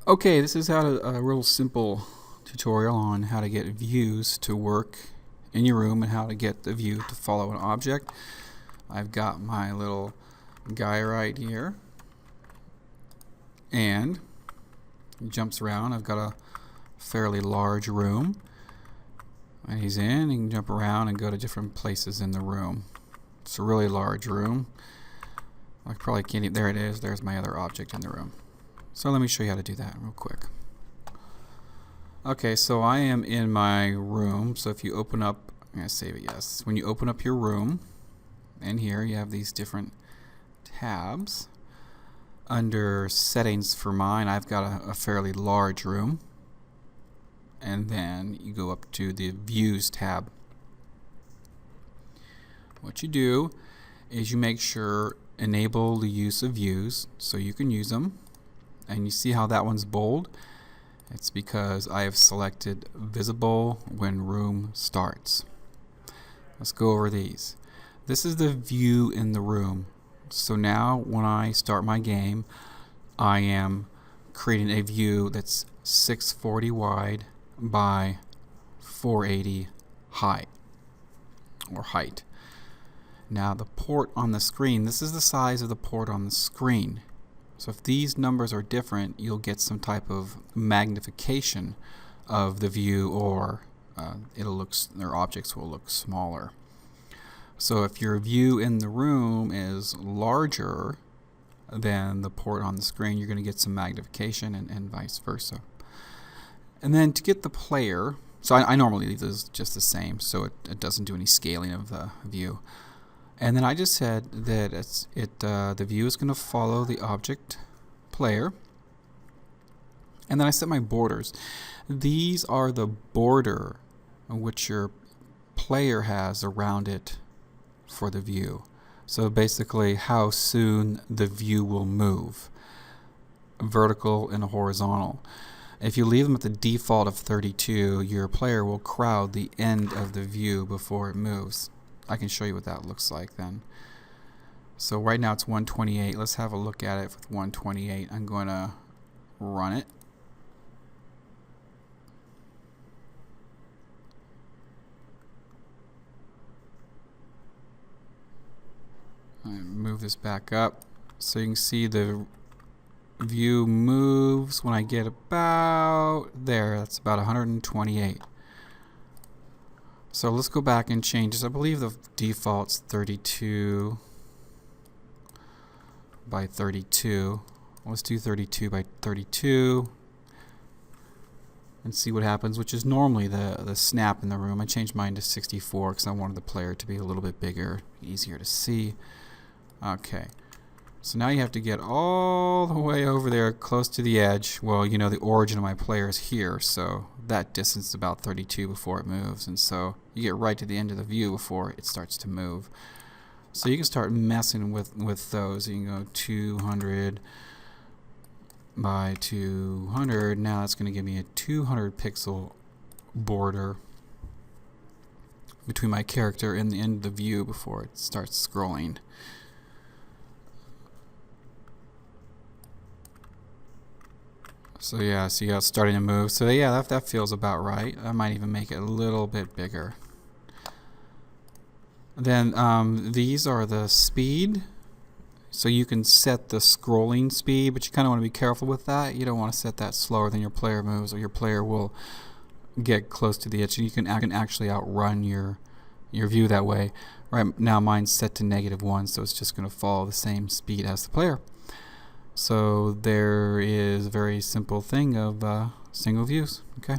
Okay, this is a real simple tutorial on how to get views to work in your room and how to get the view to follow an object. I've got my little guy right here, and he jumps around. I've got a fairly large room, and he's in. He can jump around and go to different places in the room. It's a really large room. I probably can't even, there it is. There's my other object in the room. So let me show you how to do that real quick. Okay, so I am in my room. So if you open up, I'm going to save it, yes. When you open up your room, and here you have these different tabs. Under settings for mine, I've got a fairly large room. And then you go up to the views tab. What you do is you make sure enable the use of views so you can use them. And you see how that one's bold? It's because I have selected visible when room starts. Let's go over these. This is the view in the room. So now when I start my game, I am creating a view that's 640 wide by 480 height. Now the port on the screen, this is the size of the port on the screen. So if these numbers are different, you'll get some type of magnification of the view, or their objects will look smaller. So if your view in the room is larger than the port on the screen, you're going to get some magnification, and vice versa. And then to get the player, so I normally leave those just the same, so it doesn't do any scaling of the view. And then I just said that the view is going to follow the object player. And then I set my borders. These are the border which your player has around it for the view. So basically how soon the view will move. Vertical and horizontal. If you leave them at the default of 32, your player will crowd the end of the view before it moves. I can show you what that looks like then. So right now it's 128. Let's have a look at it with 128. I'm going to run it. Move this back up so you can see the view moves when I get about there. That's about 128. So let's go back and change this. I believe the default's 32 by 32. Let's do 32 by 32 and see what happens, which is normally the snap in the room. I changed mine to 64 because I wanted the player to be a little bit bigger, easier to see. Okay. So now you have to get all the way over there close to the edge. Well, you know, the origin of my player is here, so that distance is about 32 before it moves, and so you get right to the end of the view before it starts to move. So you can start messing with those. You can go 200 by 200. Now that's going to give me a 200 pixel border between my character and the end of the view before it starts scrolling. So yeah, see how it's starting to move. So yeah, that feels about right. I might even make it a little bit bigger. Then these are the speed. So you can set the scrolling speed, but you kind of want to be careful with that. You don't want to set that slower than your player moves, or your player will get close to the edge. You can actually outrun your view that way. Right now mine's set to -1, so it's just going to follow the same speed as the player. So there is a very simple thing of single views. Okay.